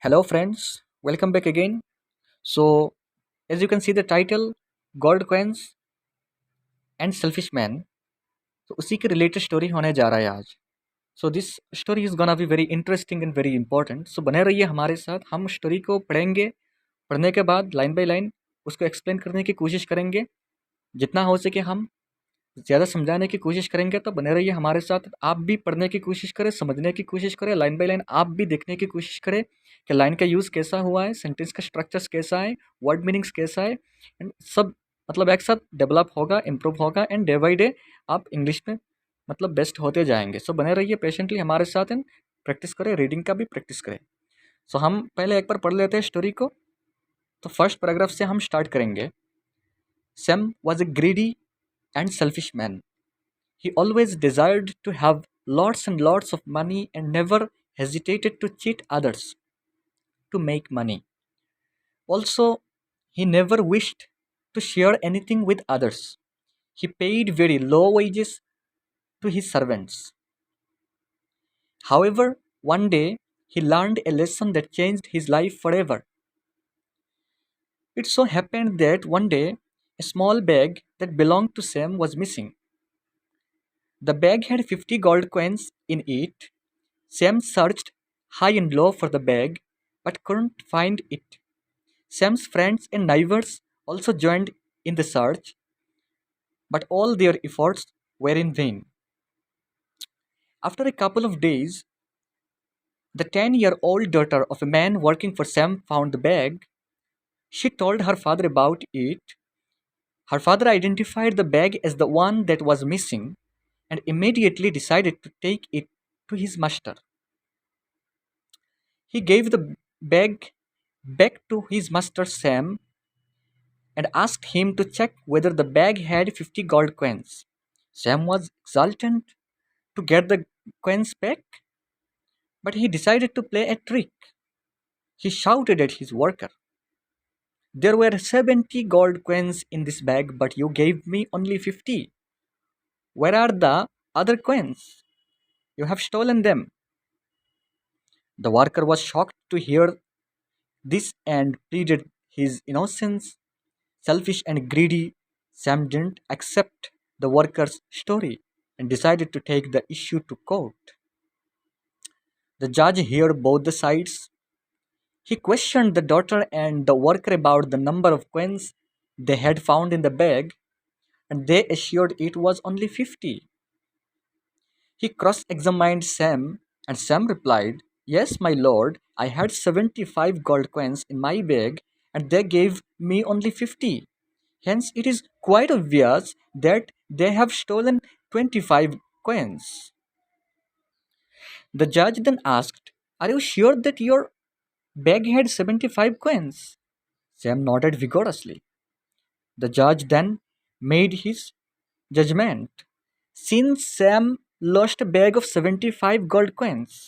Hello, friends. Welcome back again. So, as you can see the title, Gold Coins and Selfish Man. तो उसी के related story होने जा रहा है आज. So this story is gonna be very interesting and very important. So बने रहिए हमारे साथ. हम स्टोरी को पढ़ेंगे. पढ़ने के बाद लाइन बाय लाइन उसको एक्सप्लेन करने की कोशिश करेंगे. जितना हो सके हम ज़्यादा समझाने की कोशिश करेंगे. तो बने रहिए हमारे साथ. आप भी पढ़ने की कोशिश करें, समझने की कोशिश करें. लाइन बाय लाइन आप भी देखने की कोशिश करें कि लाइन का यूज़ कैसा हुआ है, सेंटेंस का स्ट्रक्चर्स कैसा है, वर्ड मीनिंग्स कैसा है, एंड सब मतलब एक साथ डेवलप होगा, इम्प्रूव होगा, एंड डे बाई डे आप इंग्लिश में मतलब बेस्ट होते जाएंगे. सो बने रहिए पेशेंटली हमारे साथ एंड प्रैक्टिस करें, रीडिंग का भी प्रैक्टिस करें. सो हम पहले एक बार पढ़ लेते हैं स्टोरी को. तो फर्स्ट पैराग्राफ से हम स्टार्ट करेंगे. Sam was a greedy and selfish man. He always desired to have lots and lots of money and never hesitated to cheat others to make money. Also, he never wished to share anything with others. He paid very low wages to his servants. However, one day he learned a lesson that changed his life forever. It so happened that one day a small bag that belonged to Sam was missing. The bag had 50 gold coins in it. Sam searched high and low for the bag but couldn't find it. Sam's friends and neighbors also joined in the search, but all their efforts were in vain. After a couple of days, the 10-year-old daughter of a man working for Sam found the bag. She told her father about it. Her father identified the bag as the one that was missing and immediately decided to take it to his master. He gave the bag back to his master Sam and asked him to check whether the bag had 50 gold coins. Sam was exultant to get the coins back, but he decided to play a trick. He shouted at his worker, "There were 70 gold coins in this bag, but you gave me only 50. Where are the other coins? You have stolen them." The worker was shocked to hear this and pleaded his innocence. Selfish and greedy, Sam didn't accept the worker's story and decided to take the issue to court. The judge heard both the sides. He questioned the daughter and the worker about the number of coins they had found in the bag, and they assured it was only 50. He cross examined Sam, and Sam replied, "Yes, my lord, I had 75 gold coins in my bag, and they gave me only 50. Hence, it is quite obvious that they have stolen 25 coins." The judge then asked, "Are you sure that your bag had 75 coins?" Sam nodded vigorously. The judge then made his judgment. Since Sam lost a bag of 75 gold coins,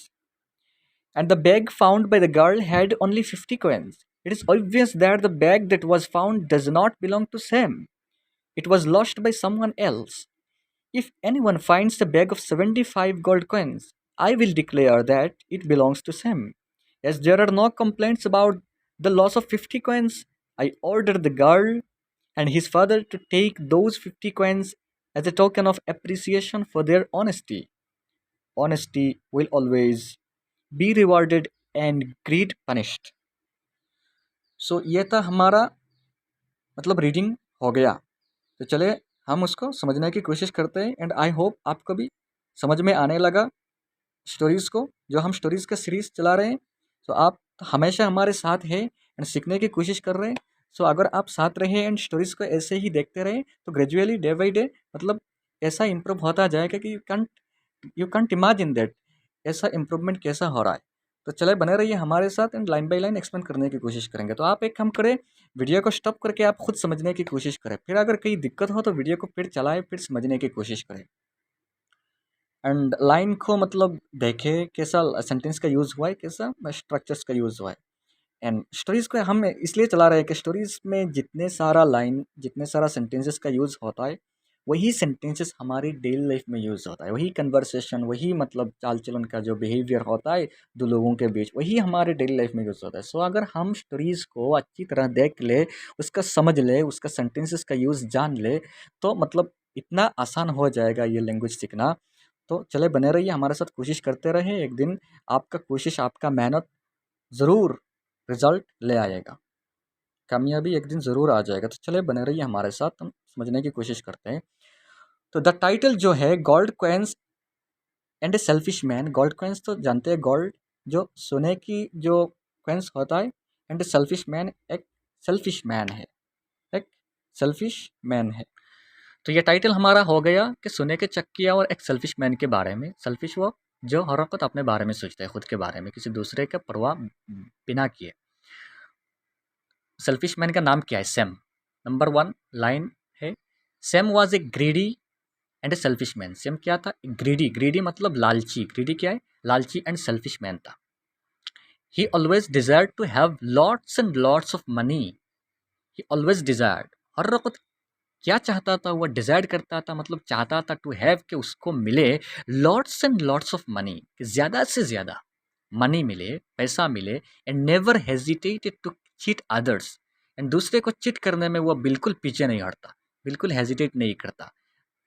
and the bag found by the girl had only 50 coins, it is obvious that the bag that was found does not belong to Sam. It was lost by someone else. If anyone finds a bag of 75 gold coins, I will declare that it belongs to Sam. As there are no complaints about the loss of 50 coins, I order the girl and his father to take those 50 coins as a token of appreciation for their honesty. Honesty will always be rewarded and greed punished. सो ये था हमारा मतलब reading हो गया. तो चले हम उसको समझने की कोशिश करते हैं एंड आई होप आपको भी समझ में आने लगा स्टोरीज़ को, जो हम स्टोरीज़ का सीरीज़ चला रहे हैं. तो आप हमेशा हमारे साथ हैं एंड सीखने की कोशिश कर रहे हैं. सो अगर आप साथ रहे एंड स्टोरीज़ को ऐसे ही देखते रहें तो ग्रेजुअली डे बाई डे मतलब ऐसा इम्प्रूव होता जाएगा कि यू कैंट इमेजिन दैट ऐसा इम्प्रूवमेंट कैसा हो रहा है. तो चले बने रहिए हमारे साथ and line by line explain करने की कोशिश करेंगे. तो आप एक काम करें, वीडियो को स्टॉप करके आप खुद समझने की कोशिश करें. फिर अगर कहीं दिक्कत हो तो वीडियो को फिर चलाएं, फिर समझने की कोशिश करें एंड लाइन को मतलब देखें कैसा सेंटेंस का यूज़ हुआ है, कैसा स्ट्रक्चर्स का यूज़ हुआ है. एंड स्टोरीज़ को हम इसलिए चला रहे हैं कि स्टोरीज़ में जितने सारा लाइन, जितने सारा सेंटेंसेस का यूज़ होता है वही सेंटेंसेस हमारी डेली लाइफ में यूज़ होता है, वही कन्वर्सेशन, वही मतलब चाल चलन का जो बिहेवियर होता है दो लोगों के बीच, वही हमारे डेली लाइफ में यूज़ होता है। सो अगर हम स्टोरीज़ को अच्छी तरह देख ले, उसका समझ ले, उसका सेंटेंसेस का यूज़ जान ले, तो मतलब इतना आसान हो जाएगा ये लैंग्वेज सीखना। तो चले बने रहिए हमारे साथ, कोशिश करते रहे, एक दिन आपका कोशिश, आपका मेहनत ज़रूर रिजल्ट ले आएगा, कामयाबी एक दिन ज़रूर आ जाएगा। तो चले बने रहिए हमारे साथ, हम समझने की कोशिश करते हैं। तो द टाइटल जो है gold coins and A selfish man, gold coins तो जानते हैं, गोल्ड जो सोने की जो कॉइन्स होता है, एंड ए सेल्फिश मैन एक सेल्फिश मैन है, एक सेल्फिश मैन है। तो ये टाइटल हमारा हो गया कि सोने के चक्किया और एक सेल्फिश मैन के बारे में। सेल्फिश वो जो हर वक्त अपने बारे में सोचता है, खुद के बारे में, किसी दूसरे का परवाह बिना किए। सेल्फिश मैन का नाम क्या है? सैम। नंबर 1 लाइन है, Sam was a greedy and A selfish man. Sam क्या था? ग्रीडी। ग्रीडी मतलब लालची। ग्रीडी क्या है? लालची एंड सेल्फिश मैन था। He always desired to have lots and lots of money. He always desired, हर वक्त क्या चाहता था? वो डिजायर्ड करता था, मतलब चाहता था टू हैव, कि उसको मिले lots and lots of money, कि ज़्यादा से ज़्यादा मनी मिले, पैसा मिले। And never hesitated to cheat others, and दूसरे को चिट करने में वो बिल्कुल पीछे नहीं हटता, बिल्कुल हेजिटेट नहीं करता।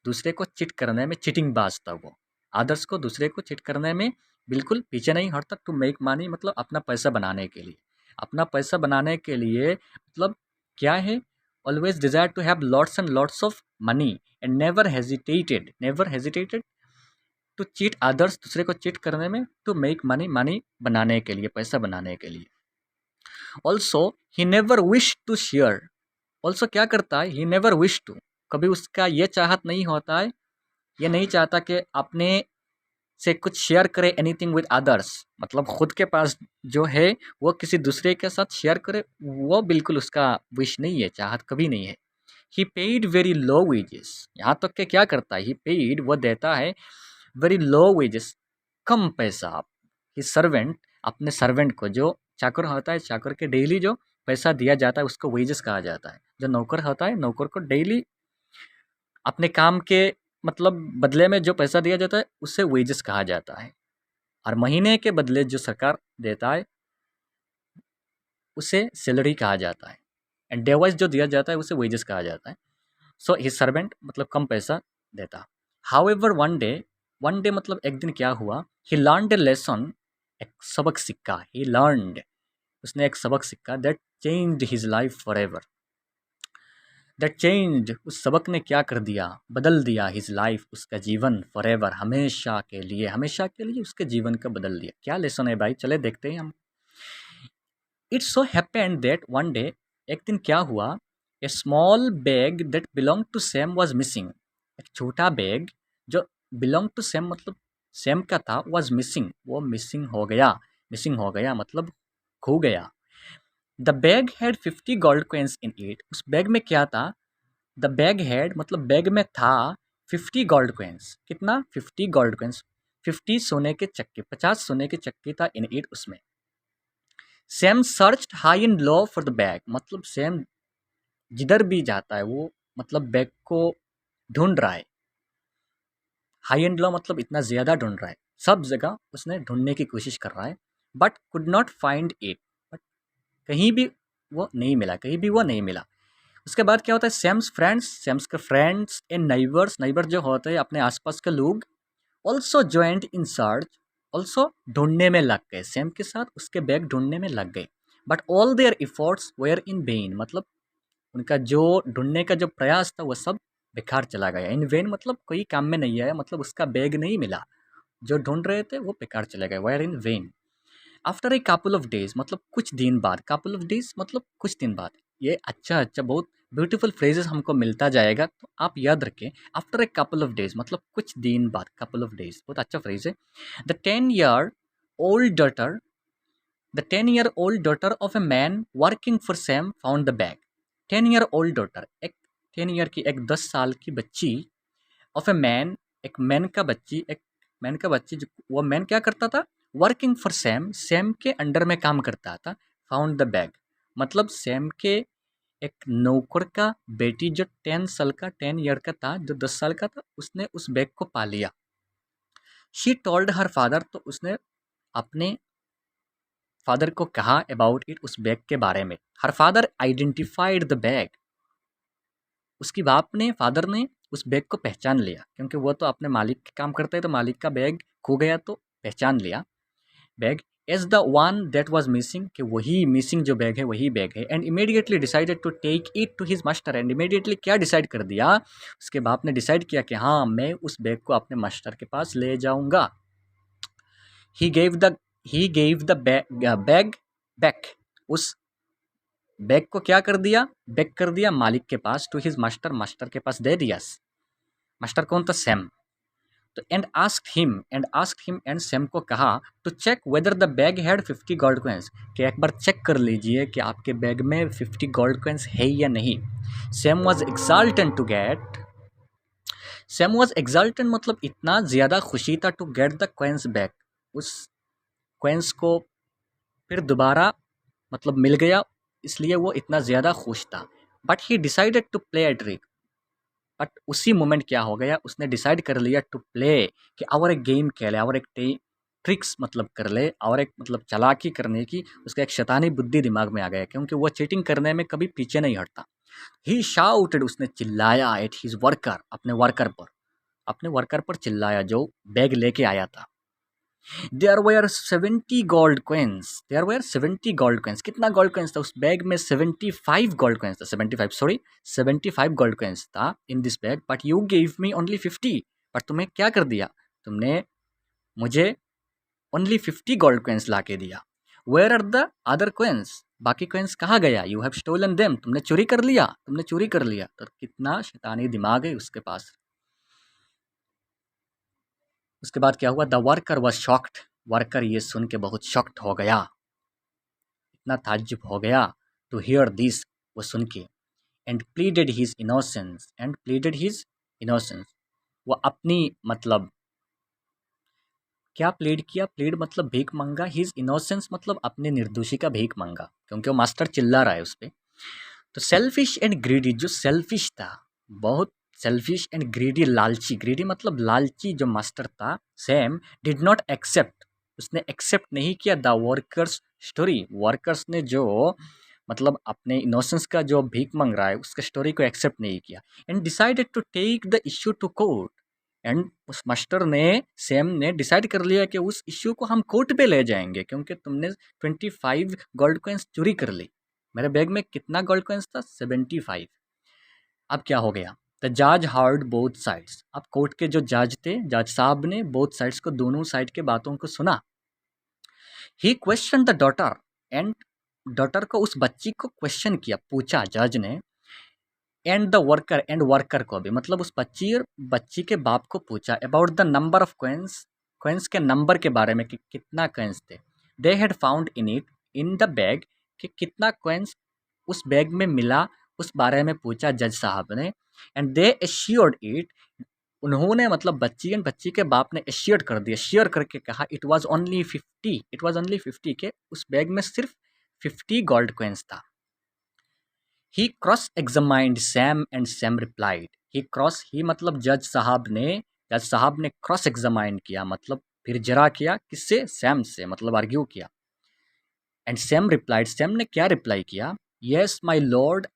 दूसरे को चिट करने में चिटिंग बाज था वो। अदर्स को, दूसरे को चिट करने में बिल्कुल पीछे नहीं हटता। टू मेक मनी मतलब अपना पैसा बनाने के लिए, अपना पैसा बनाने के लिए मतलब क्या है? Always desire to have lots and lots of money and never hesitated to cheat others, दूसरे को चीट करने में, टू मेक मनी, मनी बनाने के लिए, पैसा बनाने के लिए। Also he never wish to share. Also क्या करता है? ही नेवर विश टू, कभी उसका ये चाहत नहीं होता है, ये नहीं चाहता कि अपने से कुछ शेयर करे एनीथिंग विद अदर्स, मतलब खुद के पास जो है वो किसी दूसरे के साथ शेयर करे, वो बिल्कुल उसका विश नहीं है, चाहत कभी नहीं है। ही पेड वेरी लो वेजेस, यहाँ तक कि क्या करता है? ही पेड, वो देता है, वेरी लो वेजेस, कम पैसा। ही सर्वेंट, अपने सर्वेंट को, जो चाकर होता है, चाकर के डेली जो पैसा दिया जाता है उसको वेजेस कहा जाता है। जो नौकर होता है, नौकर को डेली अपने काम के मतलब बदले में जो पैसा दिया जाता है उसे वेजेस कहा जाता है। और महीने के बदले जो सरकार देता है उसे सैलरी कहा जाता है। एंड डे वाइज जो दिया जाता है उसे वेजेस कहा जाता है। सो हिज सर्वेंट मतलब कम पैसा देता। हाउएवर वन डे मतलब एक दिन क्या हुआ? ही लर्नड ए लेसन, एक सबक सीखा। ही लर्नड, उसने एक सबक सीखा, that changed his life forever. That changed, उस सबक ने क्या कर दिया? बदल दिया, हिज लाइफ, उसका जीवन, फॉरएवर, हमेशा के लिए, हमेशा के लिए उसके जीवन का बदल दिया। क्या लेसन है भाई? चले देखते हैं हम। It so happened that one day, एक दिन क्या हुआ? A small bag that belong to Sam was missing. एक छोटा बैग जो बिलोंग टू सैम मतलब सैम का था, वाज मिसिंग, वो मिसिंग हो गया। मिसिंग हो गया मतलब खो गया। The bag had 50 gold coins in it, उस बैग में क्या था? द बैग हैड मतलब बैग में था 50 गोल्ड कॉइन्स। कितना? 50 गोल्ड कॉइन्स। 50 सोने के चक्के, 50 सोने के चक्के था इन इट, उसमें। Sam searched high and low for the bag, मतलब सैम जिधर भी जाता है वो मतलब बैग को ढूंढ रहा है। हाई एंड लो मतलब इतना ज़्यादा ढूंढ रहा है, सब जगह उसने ढूंढने की कोशिश कर रहा है, but could not find it, but कहीं भी वो नहीं मिला, कहीं भी वो नहीं मिला। उसके बाद क्या होता है? सैम्स के फ्रेंड्स एंड नाइबर्स, नाइबर जो होते हैं अपने आसपास के लोग, also joint in search, also ढूंढने में लग गए, सैम के साथ उसके बैग ढूंढने में लग गए। But all their efforts were in vain, मतलब उनका जो ढूंढने का जो प्रयास था वो सब बेकार चला गया। इन वेन मतलब कोई काम में नहीं आया, मतलब उसका बैग नहीं मिला, जो ढूंढ रहे थे वो बेकार चले गए, were in vain. After a couple of days मतलब कुछ दिन बाद, कपल ऑफ डेज मतलब कुछ दिन बाद। ये अच्छा अच्छा बहुत ब्यूटीफुल फ्रेजेस हमको मिलता जाएगा, तो आप याद रखें। After a couple of days मतलब कुछ दिन बाद, कपल ऑफ डेज बहुत अच्छा फ्रेज है। The 10 year old daughter, the 10 year old daughter of a man working for Sam found the bag. 10 year old daughter, एक 10 year की, एक 10 साल की बच्ची, ऑफ ए मैन, एक मैन का बच्ची, एक मैन का बच्ची, जो वो मैन क्या करता था? वर्किंग फॉर सैम, सैम के अंडर में काम करता था। फाउंड द बैग मतलब सैम के एक नौकर का बेटी जो 10 ईयर का था, जो 10 साल का था, उसने उस बैग को पा लिया। शी टोल्ड हर फादर, तो उसने अपने फादर को कहा अबाउट इट, उस बैग के बारे में। Her father identified the bag, उसकी बाप ने, फादर ने उस बैग को पहचान लिया, क्योंकि वो तो अपने मालिक के काम करते हैं, तो मालिक का बैग खो गया तो पहचान लिया bag as the one that was missing, कि वही मिसिंग जो बैग है वही बैग है। And immediately decided to take it to his master, and immediately क्या डिसाइड कर दिया, उसके बाप ने डिसाइड किया कि हाँ, मैं उस बैग को अपने मास्टर के पास ले जाऊंगा। He gave the he gave the bag back, उस बैग को क्या कर दिया, बैक कर दिया मालिक के पास, टू हिज मास्टर, मास्टर के पास दे दिया। मास्टर कौन था, सैम। तो and asked him and Sam को कहा to check whether the bag had 50 gold coins, कि एक बार चेक कर लीजिए कि आपके बैग में 50 गोल्ड कॉइंस है या नहीं। Sam was exalted to get Sam was exalted मतलब इतना ज़्यादा खुशी था, to get the coins back, उस कॉइंस को फिर दोबारा मतलब मिल गया, इसलिए वो इतना ज़्यादा खुश था। But he decided to play a trick, but उसी मोमेंट क्या हो गया, उसने डिसाइड कर लिया टू प्ले, कि और एक गेम खेले, और एक ट्रिक्स मतलब कर ले, और एक मतलब चालाकी करने की उसका एक शैतानी बुद्धि दिमाग में आ गया, क्योंकि वो चीटिंग करने में कभी पीछे नहीं हटता। ही शाउटेड, उसने चिल्लाया एट हिज वर्कर, अपने वर्कर पर चिल्लाया जो बैग लेके आया था। देयर वर 70 गोल्ड कॉइन्स, कितना गोल्ड कॉइन्स था उस बैग में, 75 गोल्ड कॉइन्स था, 75 सॉरी 75 गोल्ड कॉइन्स था in this bag, but you give me only 50, but तुम्हें क्या कर दिया, तुमने मुझे ओनली 50 गोल्ड कॉइन्स ला के दिया। Where are the other coins, बाकी कॉइन्स कहाँ गया, यू हैव स्टोलन देम, तुमने चोरी कर लिया, तो कितना शैतानी दिमाग है उसके पास। उसके बाद क्या हुआ, the worker was shocked, worker ये सुन के बहुत शॉक्ड हो गया, इतना ताज्जुब हो गया, टू हियर दिस, वो सुन के। एंड प्लीडेड हिज इनोसेंस, वो अपनी मतलब क्या प्लीड किया, प्लीड मतलब भीख मांगा, हिज इनोसेंस मतलब अपने निर्दोषी का भीख मांगा, क्योंकि वो मास्टर चिल्ला रहा है उस पर। तो सेल्फिश एंड ग्रीडी, जो सेल्फिश था, बहुत सेल्फिश एंड ग्रीडी, लालची, ग्रीडी मतलब लालची जो मास्टर था, सैम डिड नॉट एक्सेप्ट, उसने एक्सेप्ट नहीं किया द वर्कर्स स्टोरी, वर्कर्स ने जो मतलब अपने इनोसेंस का जो भीख मांग रहा है उसका स्टोरी को एक्सेप्ट नहीं किया। And decided to take the issue to court, and उस मास्टर ने, सैम ने डिसाइड कर लिया कि उस इश्यू को हम कोर्ट पे ले जाएंगे, क्योंकि तुमने 25 गोल्ड कॉइन्स चोरी कर ली। मेरे बैग में कितना गोल्ड कॉइन्स था, 75। अब क्या हो गया, द जज हर्ड बोथ साइड्स, अब कोर्ट के जो जज थे, जज साहब ने बोथ साइड्स को, दोनों साइड के बातों को सुना। He question the daughter, and daughter को, उस बच्ची को क्वेश्चन किया, पूछा जज ने। And the worker, and worker को भी, मतलब उस बच्ची और बच्ची के बाप को पूछा about the number of coins, coins के नंबर के बारे में, कि कितना कॉइन्स थे। They had found in it, in the bag, कि कितना कॉइन्स उस बैग में मिला, उस बारे में पूछा जज साहब ने। एंड दे एश्योर्ड इट, उन्होंने मतलब बच्ची एंड बच्ची के बाप ने एश्योर्ड कर दिया, शेयर करके कहा, इट वाज ओनली 50, के उस बैग में सिर्फ 50 गोल्ड कॉइन्स था। He cross examined Sam and Sam replied, he मतलब जज साहब ने क्रॉस एग्जामाइंड किया, मतलब फिर जरा किया, किससे, सैम से, मतलब आर्ग्यू किया। एंड सैम रिप्लाइड, सैम ने क्या रिप्लाई किया, yes my lord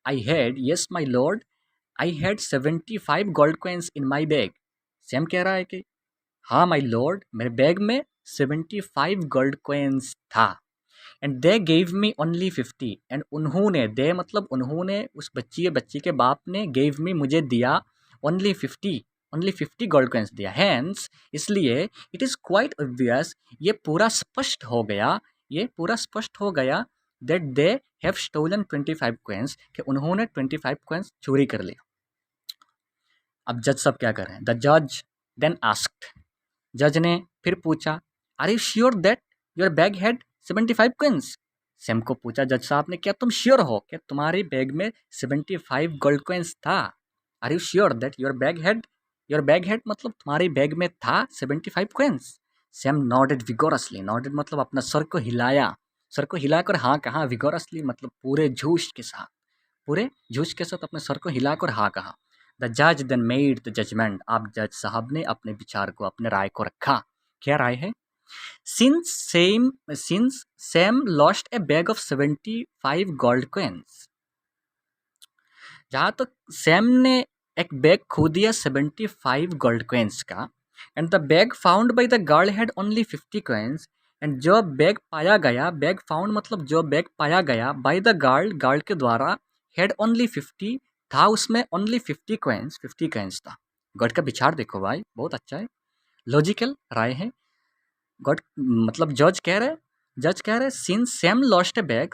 I had 75 gold coins in my bag. Sam कह रहा है कि हाँ माई लॉर्ड, मेरे बैग में 75 गोल्ड कॉइन्स था। And they gave me only 50, and उन्होंने, दे मतलब उन्होंने, उस बच्ची के बाप ने, गेव मी मुझे दिया, ओनली 50 गोल्ड कॉइन्स दिया। हैंस, इसलिए इट इज़ क्वाइट ऑब्वियस, ये पूरा स्पष्ट हो गया that they have stolen 25 coins, कि उन्होंने 25 कॉइन्स चोरी कर लिया। अब जज सब क्या कर रहे हैं, द जज देन आस्क्ड, जज ने फिर पूछा, are you sure that your bag had 75 coins. Sam को पूछा जज साहब ने, क्या तुम श्योर हो कि तुम्हारे बैग में 75 गोल्ड कॉइन्स था। Are you sure that your bag had मतलब तुम्हारे बैग में था 75 coins. Sam nodded vigorously, nodded मतलब अपना सर को हिलाकर हाँ कहा, विगोरसली मतलब पूरे जोश के साथ, पूरे जोश के साथ अपने सर को हिलाकर हाँ कहा। द जज देन मेड द जजमेंट, अब जज साहब ने अपने विचार को, अपने राय को रखा। क्या राय है? Since Sam lost a bag of 75 gold coins, जहाँ तक सैम ने एक बैग खो दिया 75 गोल्ड कॉइन्स का, and the bag found by the girl had only 50 coins, and जो बैग पाया गया, बैग फाउंड मतलब जो बैग पाया गया बाय द गर्ल के द्वारा, हैड ओनली 50 था, उसमें ओनली 50 कॉइन्स था। गॉड का विचार देखो भाई, बहुत अच्छा है, लॉजिकल राय है। गॉड मतलब जज कह रहे since Sam lost a bag,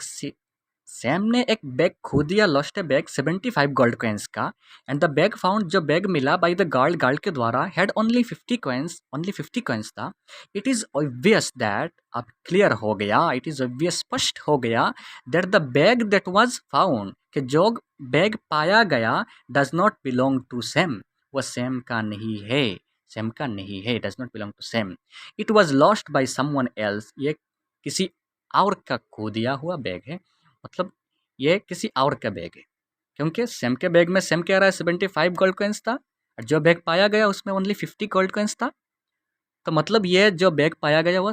Sam ने एक बैग खो दिया, lost a bag 75 gold coins का, एंड द बैग फाउंड जो बैग मिला बाय द गर्ल के द्वारा, हैड ओनली 50 कॉइन्स था। इट इज ऑब्वियस दैट, अब क्लियर हो गया, इट इज ऑब्वियस स्पष्ट हो गया, that the bag that was found, कि जो बैग पाया गया, does not belong to Sam, वह सैम का नहीं है, सैम का नहीं है, does not belong to Sam. It was lost by someone else, ये किसी और का खो दिया हुआ बैग है, मतलब ये किसी और का बैग है, क्योंकि सैम के बैग में सैम कह रहा है 75 गोल्ड कॉइन्स था, और जो बैग पाया गया उसमें ओनली 50 गोल्ड कॉइन्स था, तो मतलब ये जो बैग पाया गया वो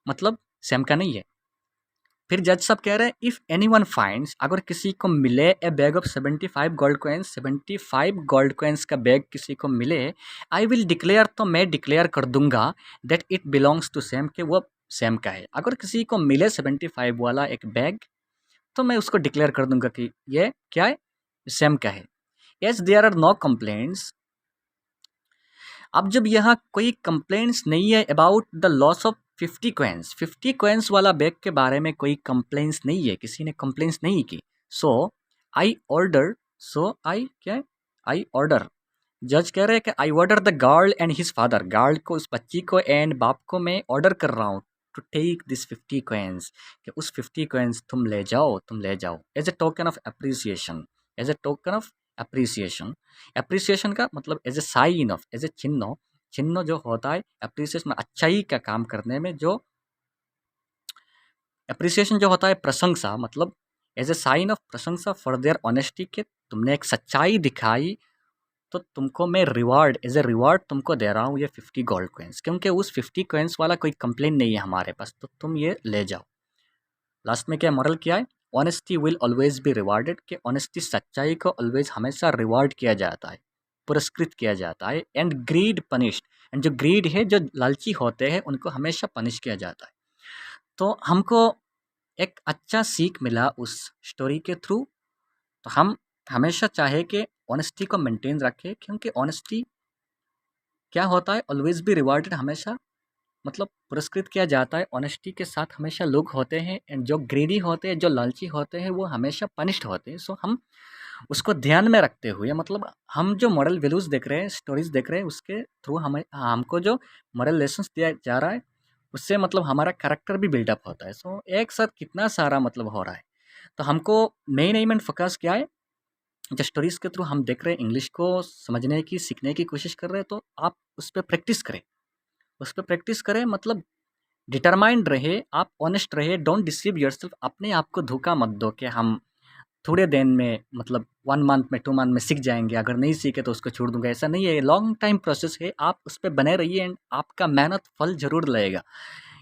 मतलब सैम का नहीं है। फिर जज साहब कह रहे हैं इफ़ एनीवन फाइंड्स, अगर किसी को मिले ए bag of 75 gold coins, 75 gold coins का बैग किसी को मिले, आई विल डिक्लेयर, तो मैं डिक्लेयर कर दूंगा, that it belongs to Sam, कि वो सैम का है। अगर किसी को मिले 75 वाला एक बैग, तो मैं उसको डिक्लेयर कर दूंगा कि ये क्या है, सैम का है। As there are no complaints, अब जब यहाँ कोई कंप्लेंट्स नहीं है about the loss of 50 coins वाला बैग के बारे में कोई कंप्लेंट्स नहीं है, किसी ने कंप्लेंट्स नहीं की, सो आई ऑर्डर, आई ऑर्डर, जज कह रहे हैं कि I order the girl and his father, girl को, उस बच्ची को, एंड बाप को मैं ऑर्डर कर रहा हूँ, टू टेक दिस 50 कॉइन्स, कि उस 50 कॉइन्स तुम ले जाओ, as a token of appreciation, as a token of appreciation, appreciation का मतलब as a sign of, as a चिन्ह जो होता है अप्रिसिएशन, अच्छाई का काम करने में, जो अप्रिसिएशन जो होता है प्रशंसा, मतलब एज ए साइन ऑफ प्रशंसा फॉर देयर ऑनेस्टी, के तुमने एक सच्चाई दिखाई, तो तुमको मैं रिवार्ड, एज ए रिवार्ड तुमको दे रहा हूँ ये 50 गोल्ड कॉइन्स, क्योंकि उस 50 कॉइन्स वाला कोई कंप्लेन नहीं है हमारे पास, तो तुम ये ले जाओ। लास्ट में क्या मॉरल क्या है? Honesty will always be rewarded, कि ऑनेस्टी, सच्चाई को ऑलवेज हमेशा रिवार्ड किया जाता है, पुरस्कृत किया जाता है, एंड ग्रीड पनिश्ड, एंड जो ग्रीड है, जो लालची होते हैं, उनको हमेशा पनिश किया जाता है। तो हमको एक अच्छा सीख मिला उस स्टोरी के थ्रू, तो हम हमेशा चाहे कि ऑनेस्टी को मेंटेन रखें, क्योंकि ऑनेस्टी क्या होता है, ऑलवेज बी रिवार्डेड, हमेशा मतलब पुरस्कृत किया जाता है। ऑनेस्टी के साथ हमेशा लोग होते हैं, एंड जो ग्रीडी होते हैं, जो लालची होते हैं, वो हमेशा पनिश्ड होते हैं। सो हम उसको ध्यान में रखते हुए, मतलब हम जो मॉरल वैल्यूज़ देख रहे हैं, स्टोरीज़ देख रहे हैं, उसके थ्रू हमें, हमको जो मॉरल लेसन्स दिया जा रहा है, उससे मतलब हमारा कैरेक्टर भी बिल्डअप होता है। सो एक साथ कितना सारा मतलब हो रहा है, तो हमको मेन फोकस क्या है, जो स्टोरीज़ के थ्रू हम देख रहे हैं, इंग्लिश को समझने की, सीखने की कोशिश कर रहे हैं, तो आप उस पर प्रैक्टिस करें, उस पर प्रैक्टिस करें, मतलब डिटरमाइंड रहे, आप ऑनेस्ट रहे, डोंट डिसीव योरसेल्फ, अपने आप को धोखा मत दो कि हम थोड़े दिन में, मतलब 1 मंथ में, 2 मंथ में सीख जाएंगे, अगर नहीं सीखे तो उसको छोड़ दूंगा, ऐसा नहीं है, लॉन्ग टाइम प्रोसेस है, आप उस पर बने रहिए, एंड आपका मेहनत फल जरूर लगेगा।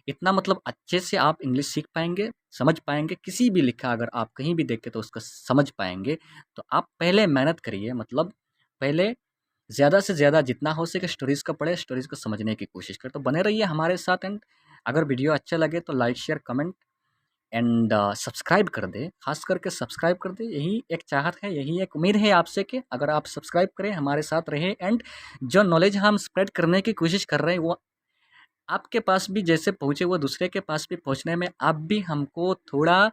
इतना मतलब अच्छे से आप इंग्लिश सीख पाएंगे, समझ पाएंगे, किसी भी लिखा अगर आप कहीं भी देखें तो उसको समझ पाएंगे। तो आप पहले मेहनत करिए, मतलब पहले ज़्यादा से ज़्यादा जितना हो सके स्टोरीज़ को पढ़े, स्टोरीज़ को समझने की कोशिश करें। तो बने रहिए हमारे साथ, एंड अगर वीडियो अच्छा लगे तो like, share, comment and subscribe कर दें, खास करके सब्सक्राइब कर दें, यही एक चाहत है, यही एक उम्मीद है आपसे कि अगर आप सब्सक्राइब करें, हमारे साथ रहें, एंड जो नॉलेज हम स्प्रेड करने की कोशिश कर रहे हैं, वो आपके पास भी जैसे पहुँचे, वो दूसरे के पास भी पहुँचने में आप भी हमको थोड़ा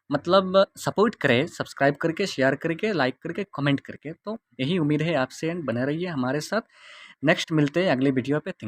मतलब सपोर्ट करें, सब्सक्राइब करके, शेयर करके, लाइक करके, कमेंट करके। तो यही उम्मीद है आपसे, एंड बने रहिए हमारे साथ। नेक्स्ट मिलते हैं अगली वीडियो पे।